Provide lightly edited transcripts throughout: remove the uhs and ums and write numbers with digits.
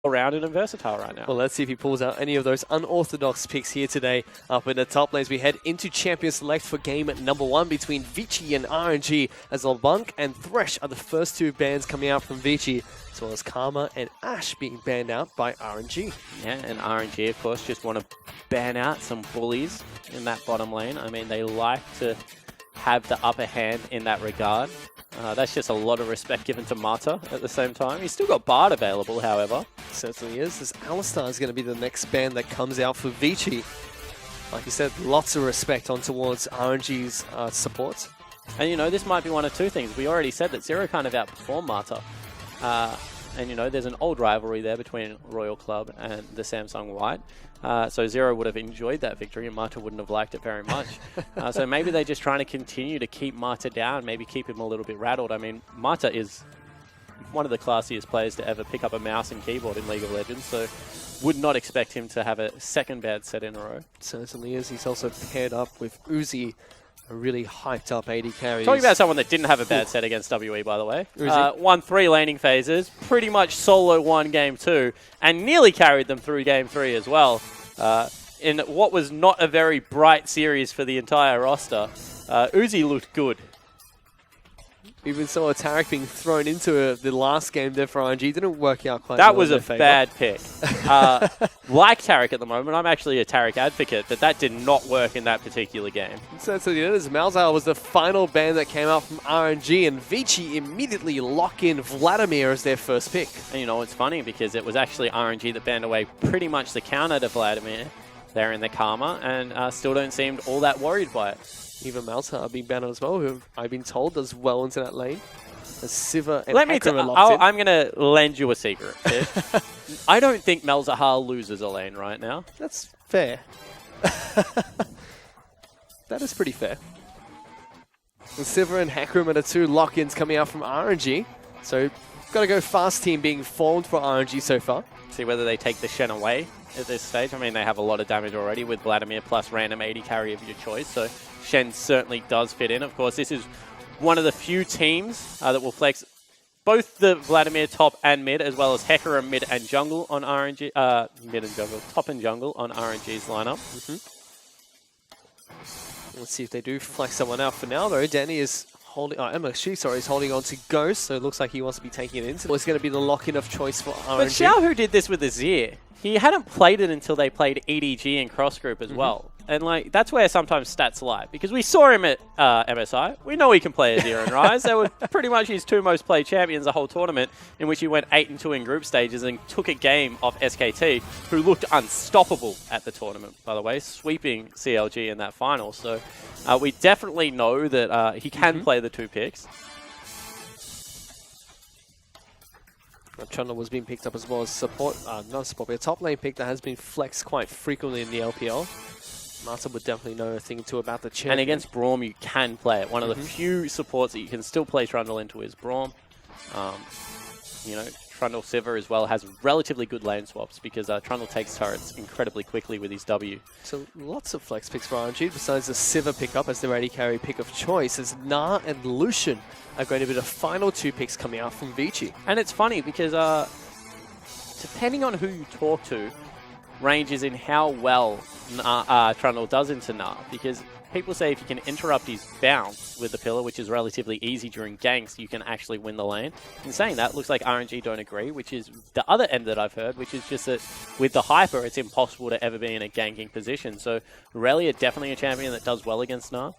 well-rounded and versatile right now. Well, let's see if he pulls out any of those unorthodox picks here today up in the top lanes. We head into Champion Select for game number 1 between Vici and RNG, as LeBlanc and Thresh are the first 2 bans coming out from Vici, as well as Karma and Ash being banned out by RNG. Yeah, and RNG, of course, just want to ban out some bullies in that bottom lane. I mean, they like to have the upper hand in that regard. That's just a lot of respect given to Mata at the same time. He's still got Bard available, however. Certainly is. This Alistar is going to be the next ban that comes out for Vici. Like you said, lots of respect on towards RNG's support. And, you know, this might be one of 2 things. We already said that Zero kind of outperformed Mata. And, you know, there's an old rivalry there between Royal Club and the Samsung White. So Zero would have enjoyed that victory and Mata wouldn't have liked it very much. So maybe they're just trying to continue to keep Mata down, maybe keep him a little bit rattled. I mean, Mata is one of the classiest players to ever pick up a mouse and keyboard in League of Legends, so would not expect him to have a second bad set in a row. Certainly is. He's also paired up with Uzi, a really hyped up AD carry. Talking about someone that didn't have a bad set against WE, by the way. Uzi. Won 3 laning phases, pretty much solo won game 2, and nearly carried them through game 3 as well. In what was not a very bright series for the entire roster, Uzi looked good. Even saw a Taric being thrown into the last game there for RNG. Didn't work out quite That well was a bad pick. Like Taric at the moment, I'm actually a Taric advocate, but that did not work in that particular game. So it is. Malzahar was the final ban that came out from RNG, and Vici immediately lock in Vladimir as their first pick. And you know, it's funny because it was actually RNG that banned away pretty much the counter to Vladimir there in the Karma, and still don't seem all that worried by it. Even Malzahar being banned as well, who I've been told does well into that lane. As Siva and I'm going to lend you a secret. I don't think Malzahar loses a lane right now. That's fair. That is pretty fair. And Siva and Hecarim are the 2 lock-ins coming out from RNG. So, got to go fast team being formed for RNG so far. See whether they take the Shen away at this stage. I mean, they have a lot of damage already with Vladimir plus random AD carry of your choice. So, Shen certainly does fit in. Of course, this is one of the few teams that will flex both the Vladimir top and mid, as well as Hecarim mid and jungle on RNG. Mid and jungle, top and jungle on RNG's lineup. Let's see if they do flex someone out. For now, though, Danny is holding. Is holding on to Ghost, so it looks like he wants to be taking it into. Well, it's going to be the lock-in of choice for RNG. But Xiao did this with Azir. He hadn't played it until they played EDG and cross group as well. And like that's where sometimes stats lie. Because we saw him at MSI. We know he can play Azir and Ryze. They were pretty much his 2 most played champions the whole tournament, in which he went 8-2 in group stages and took a game off SKT, who looked unstoppable at the tournament, by the way, sweeping CLG in that final. So we definitely know that he can play the 2 picks. Trundle was being picked up as well as support, not support, but a top lane pick that has been flexed quite frequently in the LPL. Mata would definitely know a thing or two about the champion. And against Braum, you can play it. One of the few supports that you can still play Trundle into is Braum. You know, Trundle Siva as well has relatively good lane swaps because Trundle takes turrets incredibly quickly with his W. So lots of flex picks for RNG, besides the Siva pickup as their AD carry pick of choice, as Gnar and Lucian are going to be the final 2 picks coming out from Vici. And it's funny because depending on who you talk to, ranges in how well Trundle does into Gnar, because people say if you can interrupt his bounce with the pillar, which is relatively easy during ganks, you can actually win the lane. In saying that, looks like RNG don't agree, which is the other end that I've heard, which is just that with the Hyper, it's impossible to ever be in a ganking position. So Aurelia definitely a champion that does well against Gnar.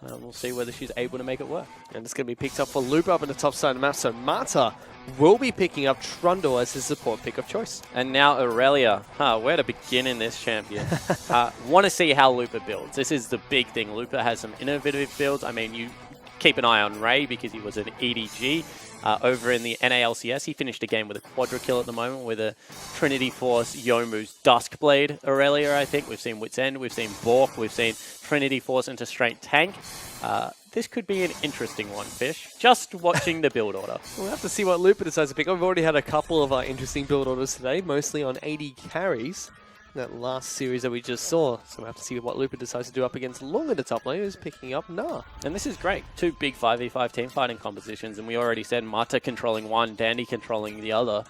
We'll see whether she's able to make it work. And it's going to be picked up for Loop up in the top side of the map, so Mata will be picking up Trundle as his support pick of choice. And now Aurelia. Where to begin in this champion? Want to see how Lupa builds. This is the big thing. Lupa has some innovative builds. I mean, you keep an eye on Ray because he was an EDG. Over in the NALCS, he finished a game with a quadra kill at the moment with a Trinity Force Yomu's Duskblade Aurelia, I think. We've seen Wit's End, we've seen Bork, we've seen Trinity Force into straight tank. This could be an interesting one, Fish. Just watching the build order. We'll have to see what Lupa decides to pick up. We've already had a couple of interesting build orders today, mostly on AD carries. That last series that we just saw. So we'll have to see what Lupa decides to do up against Lung in the top lane, who's picking up Gnar. And this is great. 2 big 5v5 team fighting compositions, and we already said Mata controlling one, Dandy controlling the other.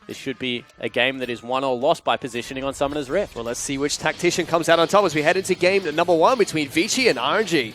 this should be a game that is won or lost by positioning on Summoner's Rift. Well, let's see which tactician comes out on top as we head into game number 1 between Vici and RNG.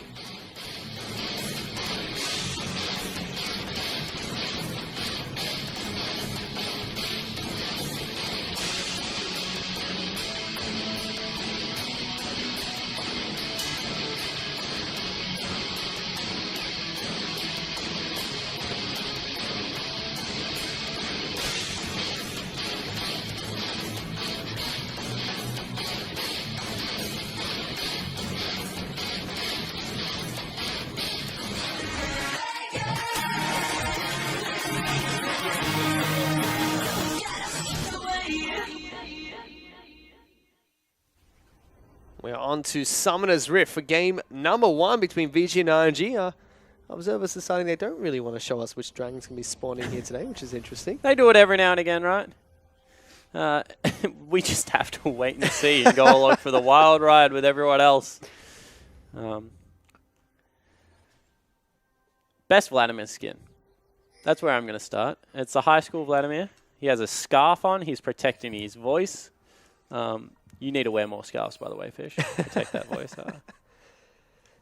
We're on to Summoner's Rift for game number 1 between Vici and RNG. Observers deciding they don't really want to show us which dragons can be spawning here today, which is interesting. They do it every now and again, right? We just have to wait and see and go along for the wild ride with everyone else. Best Vladimir skin. That's where I'm going to start. It's the high school Vladimir. He has a scarf on. He's protecting his voice. You need to wear more scarves, by the way, Fish. Protect that voice.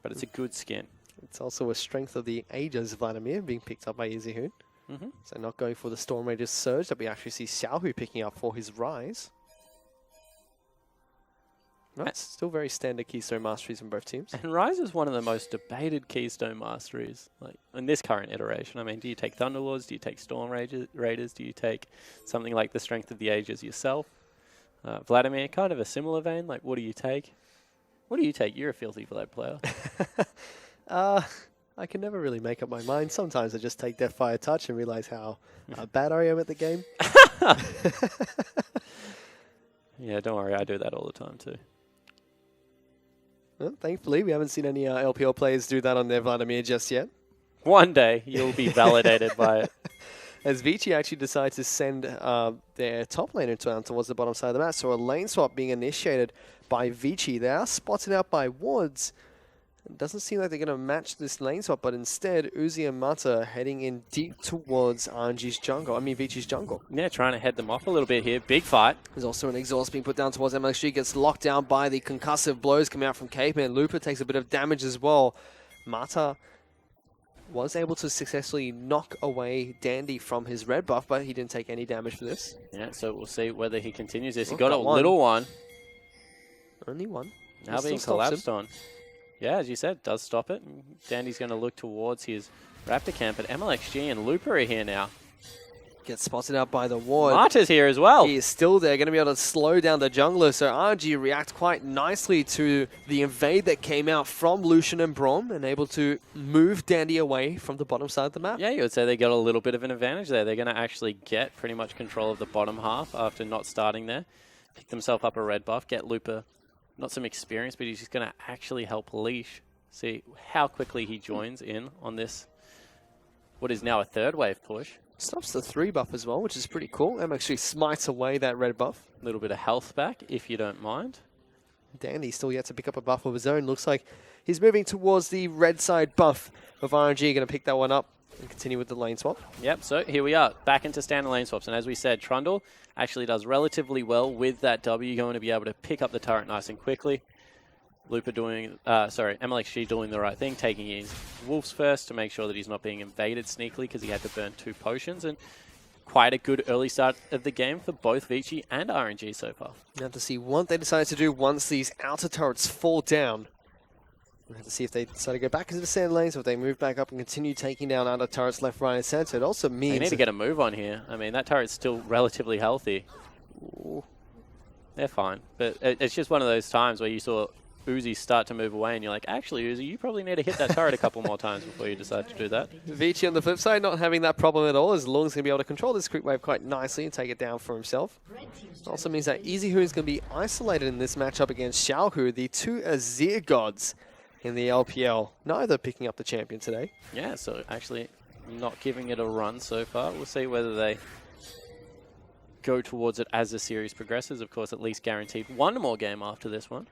But it's a good skin. It's also a strength of the Aegis Vladimir being picked up by Easyhoon. So not going for the Storm Rager's Surge that we actually see Xiaohu picking up for his Rise. That's still very standard Keystone Masteries from both teams. And Rise is one of the most debated Keystone Masteries, like in this current iteration. I mean, do you take Thunderlords? Do you take Storm Raiders? Do you take something like the strength of the Aegis yourself? Vladimir, kind of a similar vein. Like, what do you take? What do you take? You're a Filthy Vlad player. I can never really make up my mind. Sometimes I just take Deathfire Touch and realize how bad I am at the game. Yeah, don't worry. I do that all the time too. Well, thankfully, we haven't seen any LPL players do that on their Vladimir just yet. One day, you'll be validated by it. As Vici actually decides to send their top laner down towards the bottom side of the map. So a lane swap being initiated by Vici. They are spotted out by wards. It doesn't seem like they're going to match this lane swap, but instead, Uzi and Mata heading in deep towards RNG's jungle. I mean, Vici's jungle. Yeah, trying to head them off a little bit here. Big fight. There's also an exhaust being put down towards MLXG. Gets locked down by the concussive blows coming out from Caveman. Looper takes a bit of damage as well. Mata was able to successfully knock away Dandy from his red buff, but he didn't take any damage for this. Yeah, so we'll see whether he continues this. He got a little one. Only one. Now being collapsed on. Yeah, as you said, does stop it. Dandy's going to look towards his Raptor camp, but MLXG and Looper are here now. Gets spotted out by the ward. Marta's here as well. He is still there, going to be able to slow down the jungler. So RNG react quite nicely to the invade that came out from Lucian and Braum and able to move Dandy away from the bottom side of the map. Yeah, you would say they got a little bit of an advantage there. They're going to actually get pretty much control of the bottom half after not starting there. Pick themselves up a red buff, get Looper not some experience, but he's just going to actually help Leash. See how quickly he joins in on this, what is now a third wave push. Stops the 3 buff as well, which is pretty cool. actually smites away that red buff. A little bit of health back, if you don't mind. Dandy still yet to pick up a buff of his own. Looks like he's moving towards the red side buff of RNG. Going to pick that one up and continue with the lane swap. Yep, so here we are, back into standard lane swaps. And as we said, Trundle actually does relatively well with that W, going to be able to pick up the turret nice and quickly. Looper doing, MLXG doing the right thing, taking his wolves first to make sure that he's not being invaded sneakily because he had to burn 2 potions. And quite a good early start of the game for both Vici and RNG so far. Now have to see what they decide to do once these outer turrets fall down. We'll have to see if they decide to go back into the sand lanes or if they move back up and continue taking down outer turrets left, right, and center. It also means they need to get a move on here. I mean, that turret's still relatively healthy. Ooh. They're fine. But it's just one of those times where you saw Uzi start to move away and you're like, actually, Uzi, you probably need to hit that turret a couple more times before you decide to do that. Vici on the flip side not having that problem at all, as long as he's going to be able to control this quick wave quite nicely and take it down for himself. Also means that Easyhoon is going to be isolated in this matchup against Xiaohu, the 2 Azir gods in the LPL. Neither picking up the champion today. Yeah, so actually not giving it a run so far. We'll see whether they go towards it as the series progresses. Of course, at least guaranteed one more game after this one.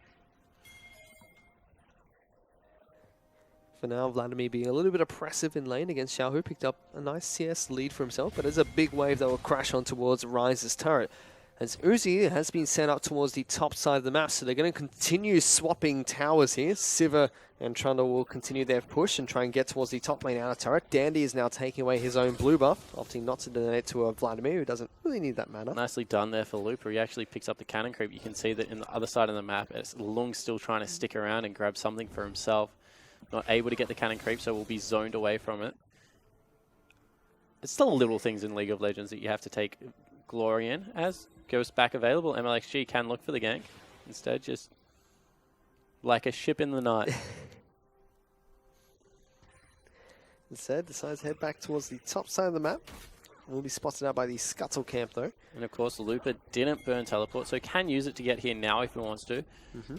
For now, Vladimir being a little bit oppressive in lane against Xiao Hu, picked up a nice CS lead for himself, but there's a big wave that will crash on towards Ryze's turret. As Uzi has been sent up towards the top side of the map, so they're going to continue swapping towers here. Siva and Trundle will continue their push and try and get towards the top lane outer turret. Dandy is now taking away his own blue buff, opting not to donate to a Vladimir, who doesn't really need that mana. Nicely done there for Looper. He actually picks up the cannon creep. You can see that in the other side of the map, Lung's still trying to stick around and grab something for himself. Not able to get the cannon creep, so will be zoned away from it. It's still little things in League of Legends that you have to take glory in. As Ghost back available, MLXG can look for the gank. Instead, just like a ship in the night. Instead, decides to head back towards the top side of the map. Will be spotted out by the Scuttle camp, though. And of course, Looper didn't burn teleport, so can use it to get here now if he wants to.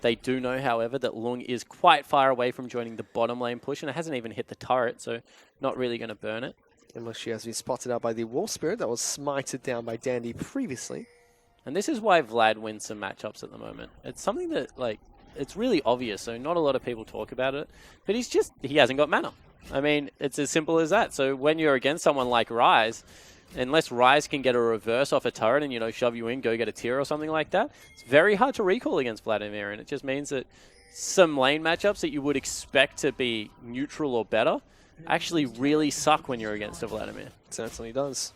They do know, however, that Lung is quite far away from joining the bottom lane push, and it hasn't even hit the turret, so not really going to burn it. Unless she has been spotted out by the Wolf Spirit that was smited down by Dandy previously. And this is why Vlad wins some matchups at the moment. It's something that, like, it's really obvious, so not a lot of people talk about it. But he hasn't got mana. I mean, it's as simple as that. So when you're against someone like Ryze, unless Ryze can get a reverse off a turret and, you know, shove you in, go get a tier or something like that, it's very hard to recall against Vladimir. And it just means that some lane matchups that you would expect to be neutral or better actually really suck when you're against a Vladimir. It certainly does.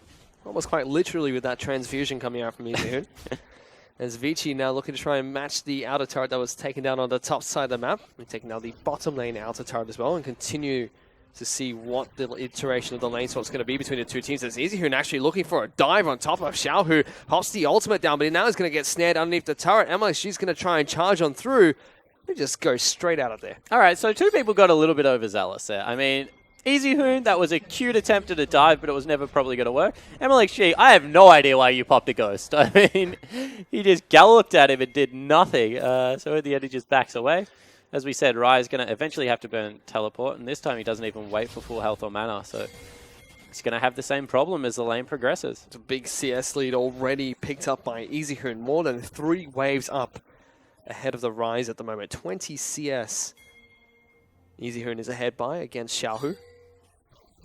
Almost quite literally with that transfusion coming out from Vici. As Vici now looking to try and match the outer turret that was taken down on the top side of the map. We're taking now the bottom lane outer turret as well and continue to see what the iteration of the lane swap's going to be between the two teams. It's Easy Hoon actually looking for a dive on top of Xiao, who hops the ultimate down, but now he's going to get snared underneath the turret. MLXG's going to try and charge on through. They just go straight out of there. All right, so two people got a little bit overzealous there. I mean, Easy Hoon, that was a cute attempt at a dive, but it was never probably going to work. MLXG, I have no idea why you popped a ghost. I mean, he just galloped at him and did nothing. So at the end, he just backs away. As we said, Rai is going to eventually have to burn teleport, and this time he doesn't even wait for full health or mana, so he's going to have the same problem as the lane progresses. It's a big CS lead already picked up by Easy Hoon, more than 3 waves up ahead of the Rise at the moment. 20 CS. Easy Hoon is ahead by against Xiao Hu.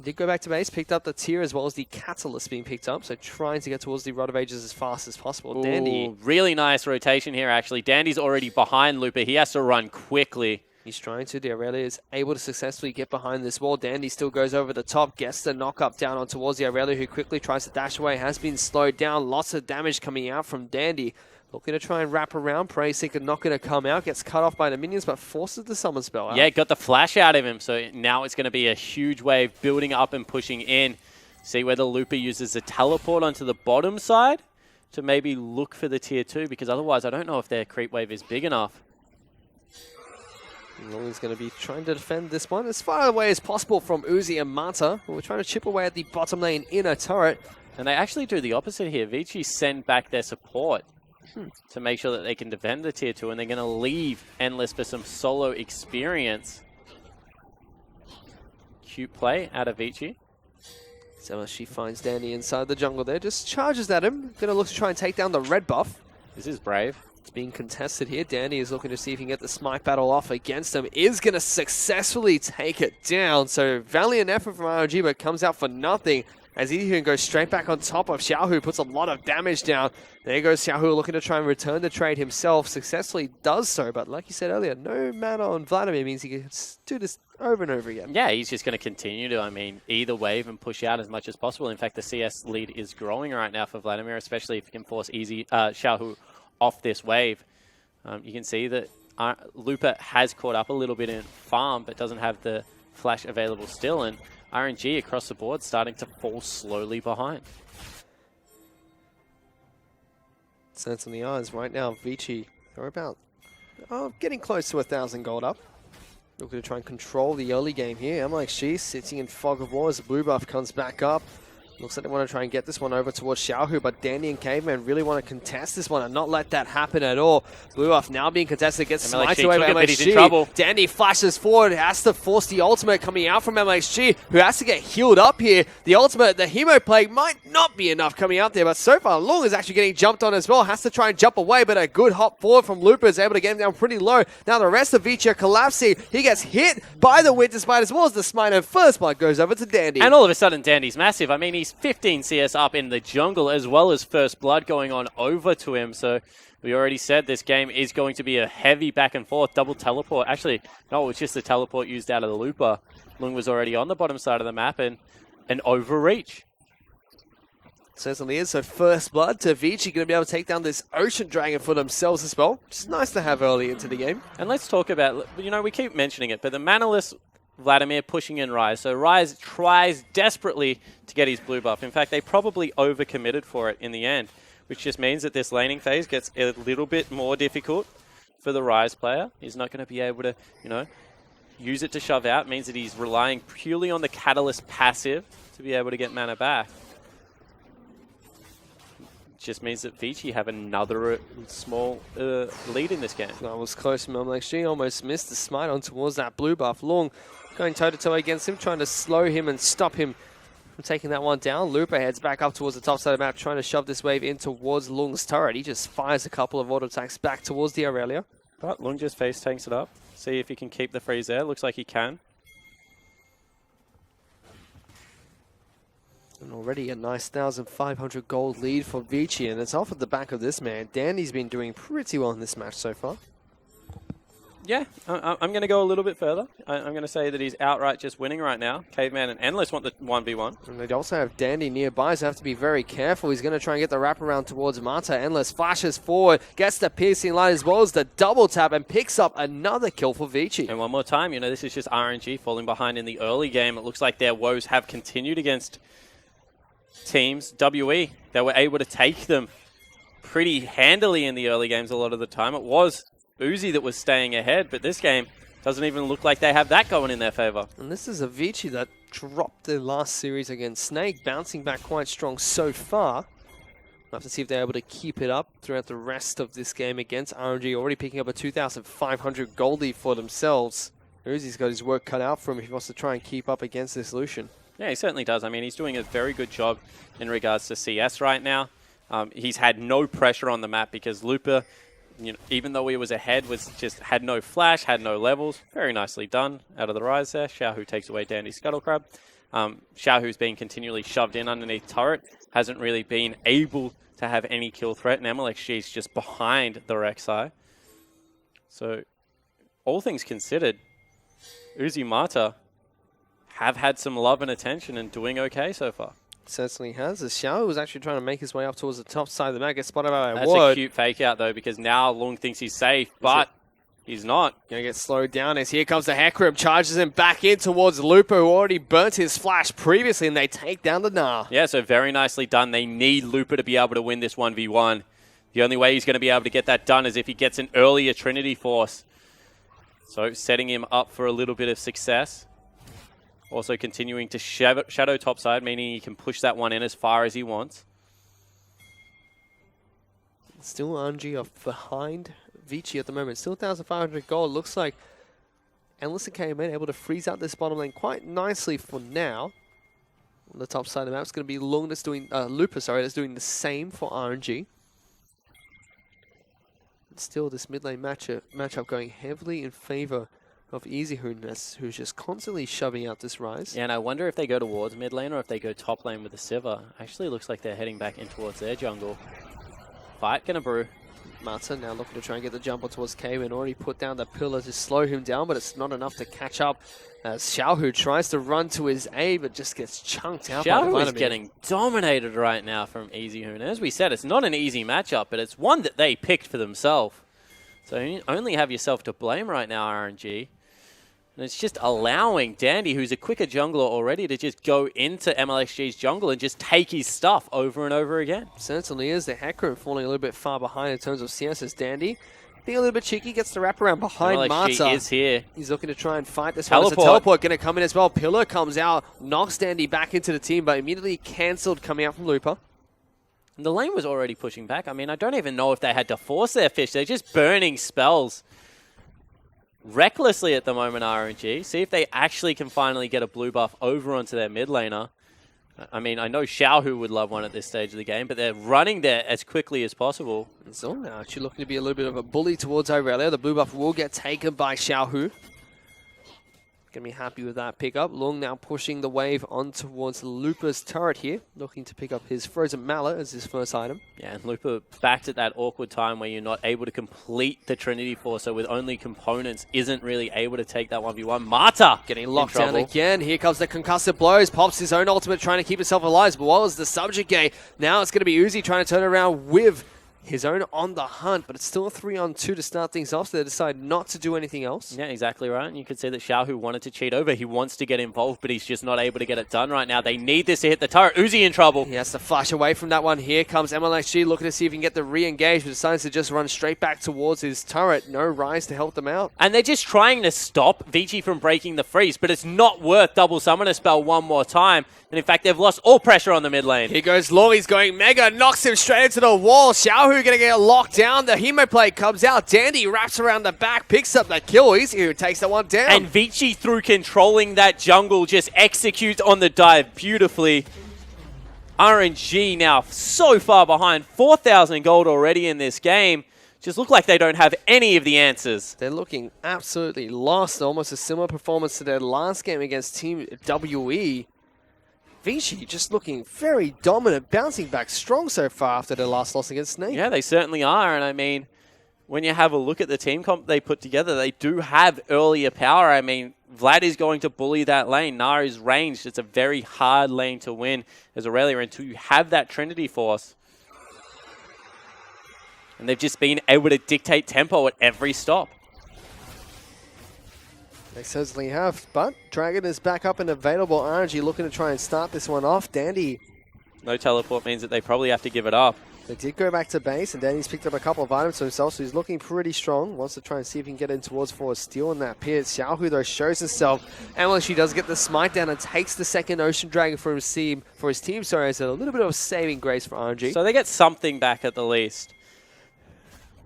Did go back to base, picked up the tier as well as the Catalyst being picked up, so trying to get towards the Rod of Ages as fast as possible. Ooh, Dandy. Really nice rotation here, actually. Dandy's already behind Looper. He has to run quickly. He's trying to. The Aurelia is able to successfully get behind this wall. Dandy still goes over the top, gets the knock up down on towards the Aurelia, who quickly tries to dash away, has been slowed down. Lots of damage coming out from Dandy. Looking to try and wrap around. Prey Seeker not going to come out. Gets cut off by the minions, but forces the summon spell out. Yeah, got the flash out of him. So now it's going to be a huge wave building up and pushing in. See whether Looper uses the teleport onto the bottom side to maybe look for the tier 2, because otherwise I don't know if their creep wave is big enough. Long's going to be trying to defend this one as far away as possible from Uzi and Mata, who are trying to chip away at the bottom lane inner turret. And they actually do the opposite here. Vici send back their support to make sure that they can defend the tier 2, and they're going to leave Endless for some solo experience. Cute play out of Vici. So she finds Dandy inside the jungle there, just charges at him. Going to look to try and take down the red buff. This is brave. It's being contested here. Dandy is looking to see if he can get the smite battle off against him. Is going to successfully take it down. So valiant effort from RNG, but comes out for nothing. As he can go straight back on top of Xiao Hu, puts a lot of damage down. There goes Xiao Hu looking to try and return the trade himself. Successfully does so, but like you said earlier, no mana on Vladimir means he can do this over and over again. Yeah, he's just going to continue to, I mean, either wave and push out as much as possible. In fact, the CS lead is growing right now for Vladimir, especially if he can force Xiao Hu off this wave. You can see that Looper has caught up a little bit in farm, but doesn't have the flash available still, and RNG across the board starting to fall slowly behind. Certainly is. Right now, Vici are about getting close to 1,000 gold up. Looking to try and control the early game here. MLXG sitting in fog of war as the blue buff comes back up. Looks like they want to try and get this one over towards Xiaohu, but Dandy and Caveman really want to contest this one and not let that happen at all. Blue off now being contested, gets smited away by MXG. Dandy flashes forward, has to force the ultimate coming out from MXG, who has to get healed up here. The ultimate, the Hemo Plague might not be enough coming out there, but so far Lung is actually getting jumped on as well. Has to try and jump away, but a good hop forward from Looper is able to get him down pretty low. Now the rest of Vici are collapsing. He gets hit by the Winter Smite as well as the Smite, and first blood goes over to Dandy. And all of a sudden Dandy's massive. I mean, he's 15 CS up in the jungle as well as first blood going on over to him. So we already said this game is going to be a heavy back and forth. Double teleport. Actually, no, it was just the teleport used out of the Looper. Lung was already on the bottom side of the map and an overreach. Certainly is. So first blood to Vici, going to be able to take down this Ocean Dragon for themselves as well, which is nice to have early into the game. And let's talk about, you know, we keep mentioning it, but the manaless Vladimir pushing in Ryze. So Ryze tries desperately to get his blue buff. In fact, they probably overcommitted for it in the end, which just means that this laning phase gets a little bit more difficult for the Ryze player. He's not going to be able to, you know, use it to shove out. It means that he's relying purely on the Catalyst passive to be able to get mana back. Just means that Vici have another small lead in this game. That was close from MXG. Almost missed the smite on towards that blue buff. Long going toe-to-toe against him, trying to slow him and stop him from taking that one down. Looper heads back up towards the top side of the map, trying to shove this wave in towards Lung's turret. He just fires a couple of auto attacks back towards the Aurelia. But Lung just face tanks it up. See if he can keep the freeze there. Looks like he can. And already a nice 1,500 gold lead for Vici, and it's off at the back of this man. Dandy's been doing pretty well in this match so far. Yeah, I'm going to go a little bit further. I'm going to say that he's outright just winning right now. Caveman and Endless want the 1v1. And they also have Dandy nearby, so have to be very careful. He's going to try and get the wraparound towards Mata. Endless flashes forward, gets the piercing line as well as the double tap, and picks up another kill for Vici. And one more time, you know, this is just RNG falling behind in the early game. It looks like their woes have continued against teams. WE, they were able to take them pretty handily in the early games a lot of the time. It was Uzi that was staying ahead, but this game doesn't even look like they have that going in their favor. And this is a Vici that dropped their last series against Snake, bouncing back quite strong so far. We'll have to see if they're able to keep it up throughout the rest of this game against RNG, already picking up a 2,500 gold lead for themselves. Uzi's got his work cut out for him if he wants to try and keep up against this Lucian. Yeah, he certainly does. I mean, he's doing a very good job in regards to CS right now. He's had no pressure on the map because Looper, you know, even though he was ahead, had no flash, had no levels. Very nicely done out of the Ryze there. Xiaohu takes away Dandy's Scuttle Crab. Xiaohu's being continually shoved in underneath turret. Hasn't really been able to have any kill threat. And MLXG's just behind the Rek'Sai. So, all things considered, Uzi Mata have had some love and attention and doing okay so far. Certainly has. As Xiao was actually trying to make his way up towards the top side of the map, gets spotted by That's a cute fake out though, because now Lung thinks he's safe, but he's not. Gonna get slowed down as here comes the Hecarim, charges him back in towards Lupo, who already burnt his flash previously, and they take down the Gnar. Yeah, so very nicely done. They need Lupo to be able to win this 1v1. The only way he's going to be able to get that done is if he gets an earlier Trinity Force. So setting him up for a little bit of success. Also continuing to shadow topside, meaning he can push that one in as far as he wants. Still RNG off behind Vici at the moment. Still 1,500 gold. Looks like Endless and Caveman able to freeze out this bottom lane quite nicely for now. On the top side of the map, it's going to be Lung that's doing, Looper, sorry, that's doing the same for RNG. Still, this mid lane matchup going heavily in favor of EasyHoon, who's just constantly shoving out this Ryze. Yeah, and I wonder if they go towards mid lane or if they go top lane with the Sivir. Actually looks like they're heading back in towards their jungle. Fight gonna brew. Mata now looking to try and get the jumper towards Kaywin. Already put down the pillar to slow him down, but it's not enough to catch up. As Xiaohu tries to run to his aid, but just gets chunked out. Xiaohu is getting dominated right now from EasyHoon. As we said, it's not an easy matchup, but it's one that they picked for themselves. So you only have yourself to blame right now, RNG. And it's just allowing Dandy, who's a quicker jungler already, to just go into MLXG's jungle and just take his stuff over and over again. Certainly is. The Hecarim falling a little bit far behind in terms of CS as Dandy being a little bit cheeky, gets the wraparound behind MLXG Marta. is here. He's looking to try and fight this one. There's a Teleport. teleport going to come in as well. Pillar comes out, knocks Dandy back into the team, but immediately cancelled coming out from Looper. And the lane was already pushing back. I mean, I don't even know if they had to force their fish. They're just burning spells recklessly at the moment, RNG. See if they actually can finally get a blue buff over onto their mid laner. I mean, I know Xiaohu would love one at this stage of the game, but they're running there as quickly as possible. So now actually looking to be a little bit of a bully towards Irelia. The blue buff will get taken by Xiaohu. Going to be happy with that pickup. Lung now pushing the wave on towards Lupa's turret here. Looking to pick up his Frozen Mallet as his first item. Yeah, and Lupa backed at that awkward time where you're not able to complete the Trinity Force, so with only components isn't really able to take that 1v1. Marta getting locked down again. Here comes the concussive blows. Pops his own ultimate trying to keep himself alive as well as the subjugate. Now it's going to be Uzi trying to turn around with his own on the hunt, but it's still a 3-on-2 to start things off, so they decide not to do anything else. Yeah, exactly right. And you could see that Xiaohu wanted to cheat over. He wants to get involved, but he's just not able to get it done right now. They need this to hit the turret. Uzi in trouble. He has to flash away from that one. Here comes MLXG looking to see if he can get the re-engage, but decides to just run straight back towards his turret. No Rise to help them out. And they're just trying to stop Vici from breaking the freeze, but it's not worth double summon a spell one more time. And in fact, they've lost all pressure on the mid lane. Here goes Long. He's going mega, knocks him straight into the wall. Xiaohu going to get locked down. The Hemoplate comes out. Dandy wraps around the back, picks up the kill. Easy who takes that one down. And Vici, through controlling that jungle, just executes on the dive beautifully. RNG now so far behind. 4,000 gold already in this game. Just look like they don't have any of the answers. They're looking absolutely lost. Almost a similar performance to their last game against Team WE. Vici just looking very dominant, bouncing back strong so far after their last loss against Snake. Yeah, they certainly are. And I mean, when you have a look at the team comp they put together, they do have earlier power. I mean, Vlad is going to bully that lane. Nara is ranged. It's a very hard lane to win as Aurelia until you have that Trinity Force. And they've just been able to dictate tempo at every stop. They certainly have, but Dragon is back up and available. RNG looking to try and start this one off. Dandy. No teleport means that they probably have to give it up. They did go back to base, and Dandy's picked up a couple of items for himself, so he's looking pretty strong. Wants to try and see if he can get in towards forward steal in that pit. Xiaohu, though, shows himself. And when she does get the smite down and takes the second Ocean Dragon for his team, sorry, it's a little bit of a saving grace for RNG. So they get something back at the least.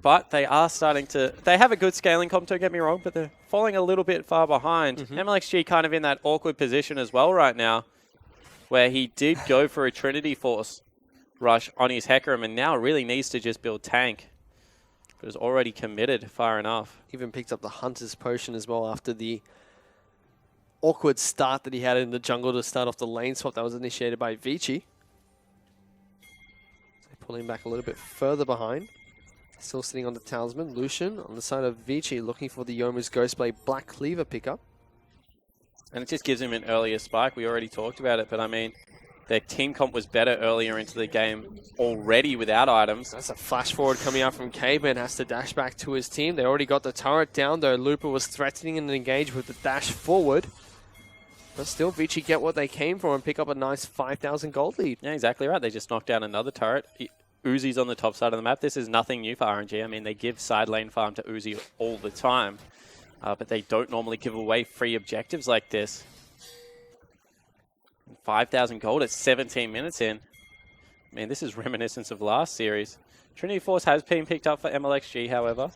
But they are starting to... They have a good scaling comp, don't get me wrong, but they're falling a little bit far behind. MLXG kind of in that awkward position as well right now, where he did go for a Trinity Force rush on his Hecarim and now really needs to just build tank. But is already committed far enough. Even picked up the Hunter's Potion as well after the awkward start that he had in the jungle to start off the lane swap that was initiated by Vici. So pulling back a little bit further behind. Still sitting on the Talisman. Lucian on the side of Vici looking for the Yomu's Ghostblade Black Cleaver pickup. And it just gives him an earlier spike. We already talked about it, but I mean, their team comp was better earlier into the game already without items. That's a flash forward coming out from Caveman. Has to dash back to his team. They already got the turret down, though Lupa was threatening and engaged with the dash forward. But still, Vici get what they came for and pick up a nice 5,000 gold lead. Yeah, exactly right. They just knocked down another turret. Uzi's on the top side of the map. This is nothing new for RNG. I mean, they give side lane farm to Uzi all the time, but they don't normally give away free objectives like this. 5,000 gold at 17 minutes in. I mean, this is reminiscent of last series. Trinity Force has been picked up for MLXG, however.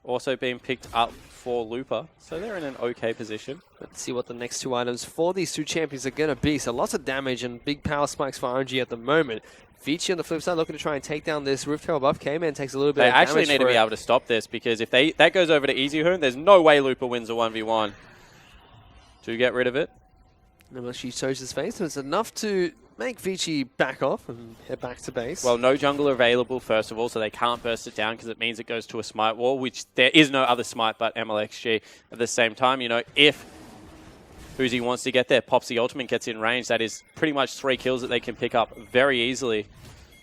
Also been picked up for Lupa, so they're in an okay position. Let's see what the next two items for these two champions are going to be. So lots of damage and big power spikes for RNG at the moment. Vici on the flip side looking to try and take down this Rift Tail buff. K-Man takes a little bit of damage. They actually need to be able to stop this, because if that goes over to Easy Hoon, there's no way Lupa wins a 1v1. To get rid of it. And she shows his face, so it's enough to make Vici back off and head back to base. Well, no jungle available, first of all, so they can't burst it down because it means it goes to a smite wall, which there is no other smite but MLXG. At the same time, you know, if Uzi wants to get there, pops the ultimate, gets in range, that is pretty much 3 kills that they can pick up very easily.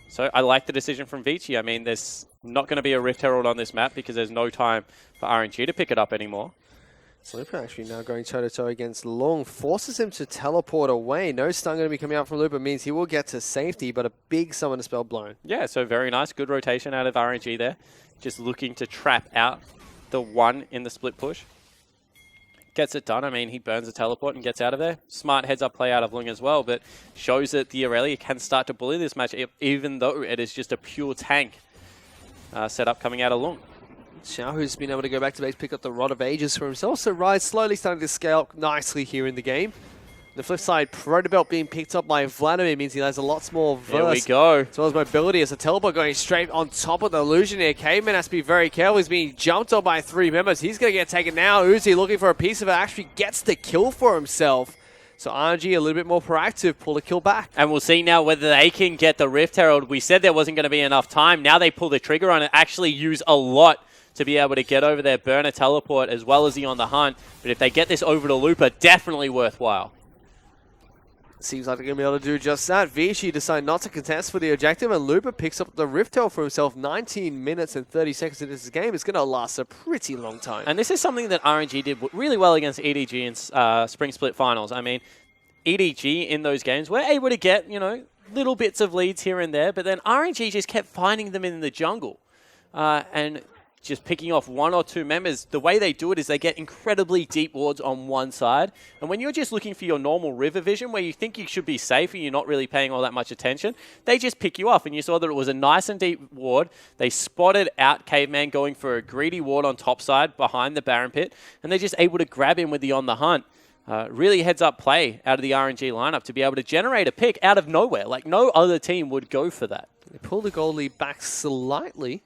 So I like the decision from Vici. I mean, there's not going to be a Rift Herald on this map because there's no time for RNG to pick it up anymore. Looper actually now going toe-to-toe against Long, forces him to teleport away. No stun going to be coming out from Looper, means he will get to safety, but a big Summoner Spell blown. Yeah, so very nice. Good rotation out of RNG there. Just looking to trap out the one in the split push. Gets it done. I mean, he burns the teleport and gets out of there. Smart heads-up play out of Lung as well, but shows that the Aurelia can start to bully this match, even though it is just a pure tank setup coming out of Lung. Xiaohu's been able to go back to base, pick up the Rod of Ages for himself, so Rise slowly starting to scale up nicely here in the game. The flip side, Protobelt being picked up by Vladimir means he has a lot more verse. There we go. As well as mobility as a teleport going straight on top of the illusion here. Caveman has to be very careful. He's being jumped on by 3 members. He's going to get taken now. Uzi looking for a piece of it, actually gets the kill for himself. So RNG a little bit more proactive, pull the kill back. And we'll see now whether they can get the Rift Herald. We said there wasn't going to be enough time. Now they pull the trigger on it, actually use a lot to be able to get over there, burn a teleport as well as he on the hunt. But if they get this over to Looper, definitely worthwhile. Seems like they're going to be able to do just that. Vici decide not to contest for the objective, and Looper picks up the Rift Herald for himself. 19 minutes and 30 seconds into this game. It's going to last a pretty long time. And this is something that RNG did really well against EDG in Spring Split Finals. I mean, EDG in those games were able to get, you know, little bits of leads here and there, but then RNG just kept finding them in the jungle. And just picking off 1 or 2 members, the way they do it is they get incredibly deep wards on one side. And when you're just looking for your normal river vision, where you think you should be safe and you're not really paying all that much attention, they just pick you off. And you saw that it was a nice and deep ward. They spotted out Caveman going for a greedy ward on top side behind the Baron Pit, and they're just able to grab him with the on the hunt. Really heads-up play out of the RNG lineup to be able to generate a pick out of nowhere. Like, no other team would go for that. They pull the goal lead back slightly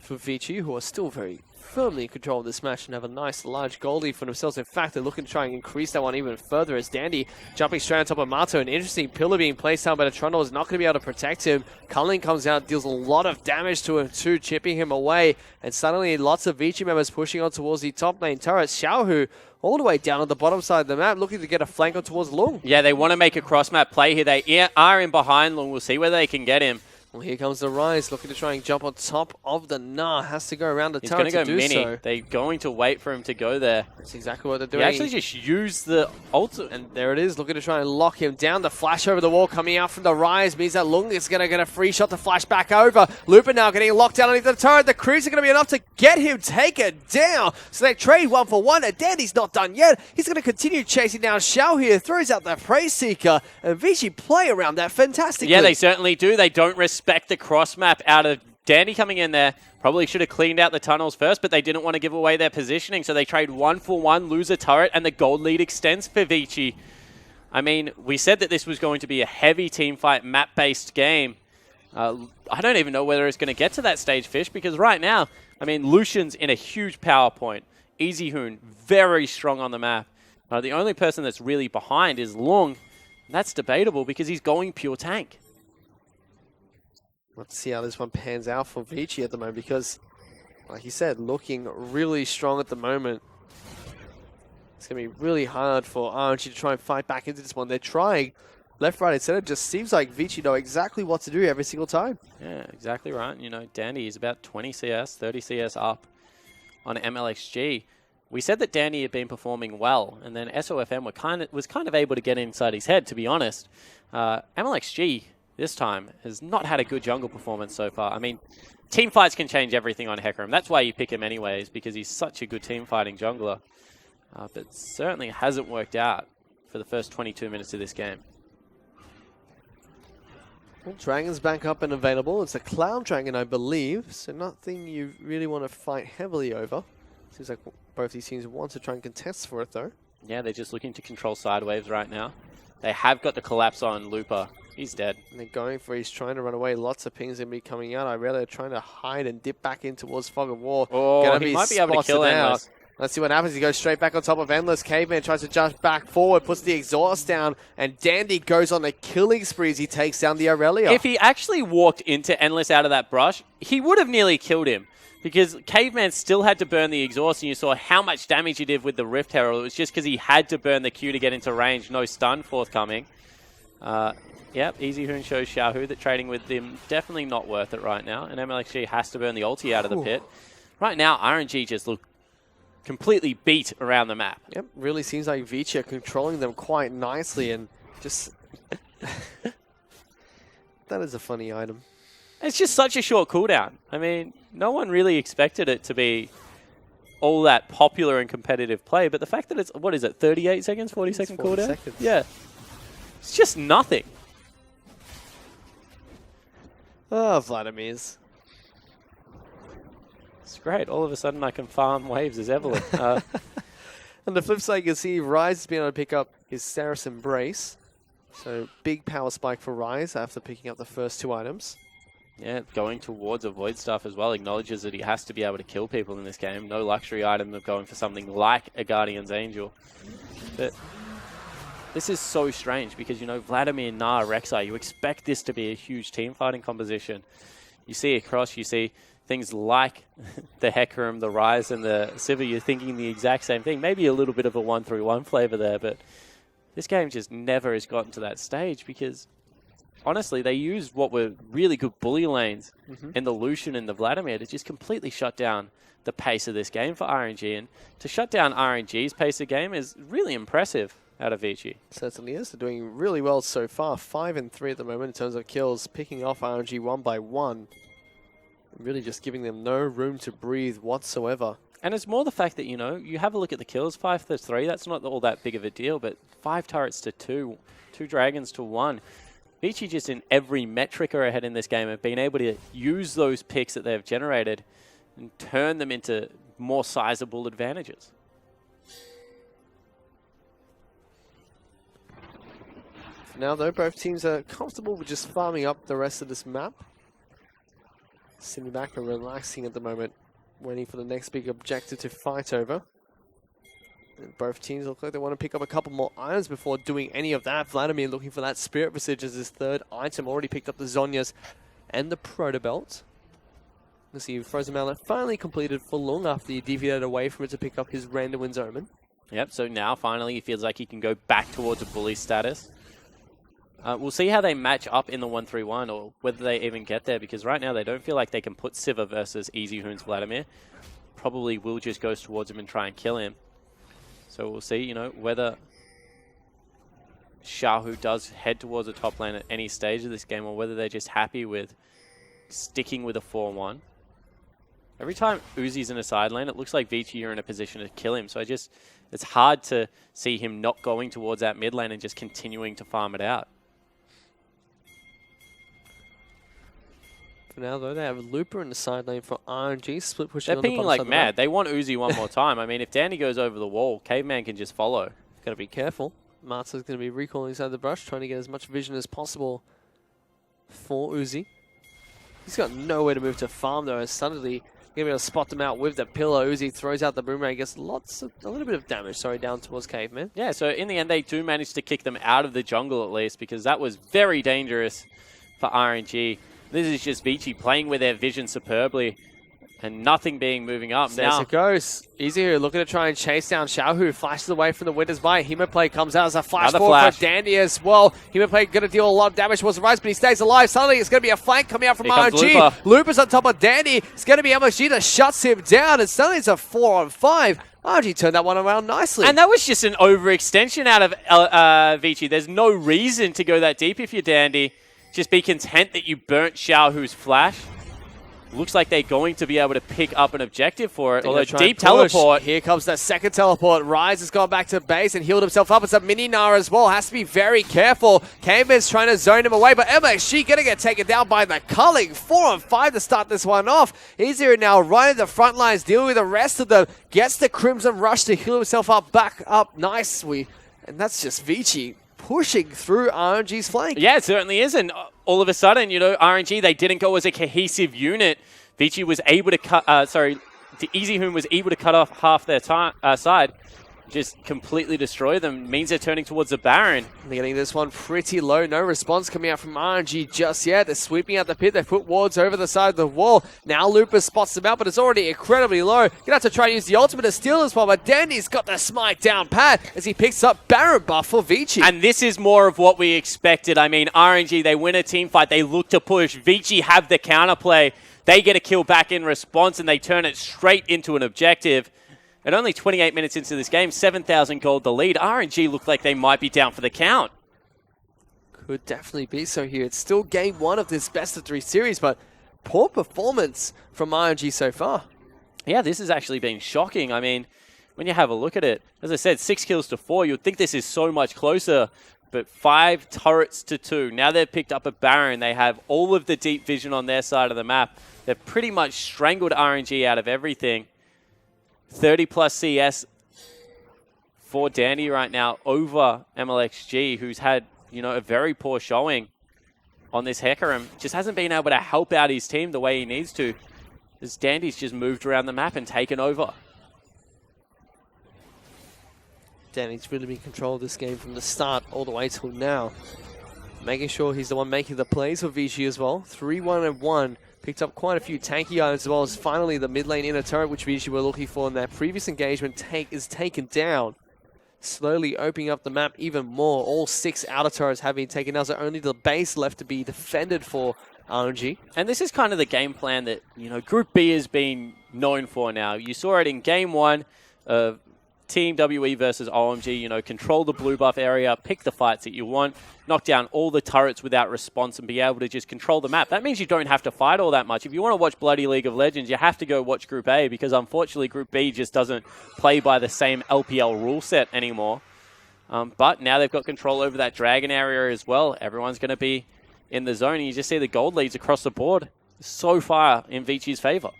for Vici, who are still very firmly in control of this match and have a nice large goal lead for themselves. In fact, they're looking to try and increase that one even further as Dandy jumping straight on top of Mato. An interesting pillar being placed down, but Trundle is not going to be able to protect him. Culling comes out, deals a lot of damage to him too, chipping him away. And suddenly lots of Vici members pushing on towards the top lane turret. Xiaohu all the way down on the bottom side of the map, looking to get a flank on towards Lung. Yeah, they want to make a cross-map play here. They are in behind Lung. We'll see whether they can get him. Well, here comes the Rise, looking to try and jump on top of the Nah. Has to go around the turret to do so. They're going to wait for him to go there. That's exactly what they're doing. They actually just use the ult. And there it is, looking to try and lock him down. The flash over the wall coming out from the Rise means that Lung is going to get a free shot to flash back over. Looper now getting locked down underneath the turret. The crews are going to be enough to get him taken down. So they trade 1 for 1. And Dandy's not done yet. He's going to continue chasing down Xiao here. Throws out the Prey Seeker. And Vici play around that fantastically. Yeah, they certainly do. They don't respect the cross map out of Dandy coming in there. Probably should have cleaned out the tunnels first, but they didn't want to give away their positioning, so they trade 1 for 1, lose a turret, and the gold lead extends for Vici. I mean, we said that this was going to be a heavy team fight, map-based game. I don't even know whether it's going to get to that stage, Fish, because right now, I mean, Lucian's in a huge power point. Easy Hoon, very strong on the map. The only person that's really behind is Lung. That's debatable because he's going pure tank. Let's see how this one pans out for Vici at the moment, because, like you said, looking really strong at the moment. It's going to be really hard for RNG to try and fight back into this one. They're trying left, right, and center. It just seems like Vici know exactly what to do every single time. Yeah, exactly right. You know, Dandy is about 20 CS, 30 CS up on MLXG. We said that Dandy had been performing well, and then SOFM was kind of able to get inside his head, to be honest. MLXG this time has not had a good jungle performance so far. I mean, team fights can change everything on Hecarim. That's why you pick him anyways, because he's such a good team fighting jungler. But certainly hasn't worked out for the first 22 minutes of this game. Well, Dragon's back up and available. It's a Cloud Dragon, I believe, so nothing you really want to fight heavily over. Seems like both these teams want to try and contest for it, though. Yeah, they're just looking to control side waves right now. They have got the collapse on Looper. He's dead. And they're going for, he's trying to run away. Lots of pings going to be coming out. I realize they're trying to hide and dip back in towards Fog of War. Oh, he might be able to kill Endless. Let's see what happens. He goes straight back on top of Endless. Caveman tries to jump back forward, puts the exhaust down, and Dandy goes on a killing spree as he takes down the Aurelia. If he actually walked into Endless out of that brush, he would have nearly killed him. Because Caveman still had to burn the exhaust, and you saw how much damage he did with the Rift Herald. It was just because he had to burn the Q to get into range. No stun forthcoming. Yep, Easy Hoon shows Xiaohu that trading with them definitely not worth it right now. And MLXG has to burn the ulti out of the pit. Right now, RNG just look completely beat around the map. Yep, really seems like Vici are controlling them quite nicely, and just... that is a funny item. It's just such a short cooldown. I mean, no one really expected it to be all that popular and competitive play, but the fact that it's, what is it, 38 seconds, 40-second cooldown? Seconds. Yeah. It's just nothing. Oh, Vladimir's. It's great. All of a sudden I can farm waves as Evelyn. On the flip side, you can see Rise has been able to pick up his Saris Embrace. So big power spike for Rise after picking up the first 2 items. Yeah, going towards a Void Staff as well, acknowledges that he has to be able to kill people in this game. No luxury item of going for something like a Guardian's Angel. But this is so strange because, you know, Vladimir, Nah, Rek'Sai, you expect this to be a huge team fighting composition. You see across, you see things like the Hecarim, the Rise, and the Sivir, you're thinking the exact same thing. Maybe a little bit of a 1-3-1 flavor there, but this game just never has gotten to that stage because... honestly, they used what were really good bully lanes in the Lucian and the Vladimir to just completely shut down the pace of this game for RNG. And to shut down RNG's pace of game is really impressive out of Vici. Certainly is. They're doing really well so far. 5 and 3 at the moment in terms of kills, picking off RNG 1 by 1. Really just giving them no room to breathe whatsoever. And it's more the fact that, you know, you have a look at the kills, 5 to 3, that's not all that big of a deal, but 5 turrets to 2, 2 dragons to 1. Vici just in every metric are ahead in this game have been able to use those picks that they've generated and turn them into more sizable advantages. For now, though, both teams are comfortable with just farming up the rest of this map. Sitting back and relaxing at the moment, waiting for the next big objective to fight over. And both teams look like they want to pick up a couple more items before doing any of that. Vladimir looking for that Spirit Visage as his 3rd item. Already picked up the Zhonya's and the Proto Belt. Let's see, Frozen Mallet finally completed for long after he deviated away from it to pick up his Randowind's Omen. Yep, so now finally he feels like he can go back towards a bully status. We'll see how they match up in the 1-3-1 or whether they even get there, because right now they don't feel like they can put Sivir versus Easy Hoon's Vladimir. Probably will just goes towards him and try and kill him. So we'll see, you know, whether Xiaohu does head towards the top lane at any stage of this game or whether they're just happy with sticking with a 4-1. Every time Uzi's in a side lane, it looks like Vici are in a position to kill him. So it's hard to see him not going towards that mid lane and just continuing to farm it out. For now, though, they have Looper in the side lane for RNG, split pushing They're on the pinging bottom like side mad. They want Uzi one more time. I mean, if Danny goes over the wall, Caveman can just follow. Got to be careful. Marta's going to be recalling inside the brush, trying to get as much vision as possible for Uzi. He's got nowhere to move to farm, though, and suddenly going to be able to spot them out with the pillar. Uzi throws out the boomerang, gets a little bit of damage, down towards Caveman. Yeah, so in the end, they do manage to kick them out of the jungle at least, because that was very dangerous for RNG. This is just Vici playing with their vision superbly and nothing being moving up. There's now it goes. Easy here looking to try and chase down Xiaohu. Flashes away from the Winter's Bite. Hemoplay comes out as a flash forward for Dandy as well. Hemoplay going to deal a lot of damage towards the Rise, but he stays alive. Suddenly it's going to be a flank coming out from RNG. Looper's on top of Dandy. It's going to be MSG that shuts him down, and suddenly it's a 4-on-5. RNG turned that one around nicely. And that was just an overextension out of Vici. There's no reason to go that deep if you're Dandy. Just be content that you burnt Xiaohu's flash. Looks like they're going to be able to pick up an objective for it. Although deep teleport. Here comes the second teleport. Rise has gone back to base and healed himself up. It's a mini Nara as well. Has to be very careful. Caveman's trying to zone him away, but MSG going to get taken down by the Culling. 4-on-5 to start this one off. Easier now right in the front lines, dealing with the rest of them. Gets the Crimson Rush to heal himself up, back up nicely. And that's just Vici pushing through RNG's flank. Yeah, it certainly is. And all of a sudden, you know, RNG, they didn't go as a cohesive unit. Vici was able to cut, the Easy Hoon was able to cut off half their side. Just completely destroy them. Means they're turning towards the Baron. They're getting this one pretty low. No response coming out from RNG just yet. They're sweeping out the pit. They put wards over the side of the wall. Now Looper spots them out, but it's already incredibly low. Gonna have to try to use the ultimate to steal this one, but Dandy's got the smite down pat as he picks up Baron buff for Vici. And this is more of what we expected. I mean, RNG, they win a team fight. They look to push. Vici have the counterplay. They get a kill back in response, and they turn it straight into an objective. And only 28 minutes into this game, 7,000 gold the lead. RNG looked like they might be down for the count. Could definitely be so here. It's still game 1 of this best-of-3 series, but poor performance from RNG so far. Yeah, this has actually been shocking. I mean, when you have a look at it, as I said, 6 kills to 4, you'd think this is so much closer. But 5 turrets to 2. Now they've picked up a Baron. They have all of the deep vision on their side of the map. They've pretty much strangled RNG out of everything. 30 plus CS for Dandy right now over MLXG, who's had, you know, a very poor showing on this Hecarim. Just hasn't been able to help out his team the way he needs to. As Dandy's just moved around the map and taken over. Danny's really been in control of this game from the start all the way till now. Making sure he's the one making the plays for Vici as well. 3-1-1. Picked up quite a few tanky items as well as finally the mid lane inner turret, which Vici were looking for in that previous engagement, is taken down. Slowly opening up the map even more. All 6 outer turrets have been taken down, so only the base left to be defended for RNG. And this is kind of the game plan that, you know, Group B has been known for now. You saw it in Game 1 of Team WE versus OMG, you know, control the blue buff area, pick the fights that you want, knock down all the turrets without response and be able to just control the map. That means you don't have to fight all that much. If you want to watch bloody League of Legends, you have to go watch Group A because unfortunately Group B just doesn't play by the same LPL rule set anymore. But now they've got control over that dragon area as well. Everyone's going to be in the zone and you just see the gold leads across the board so far in Vici's favor.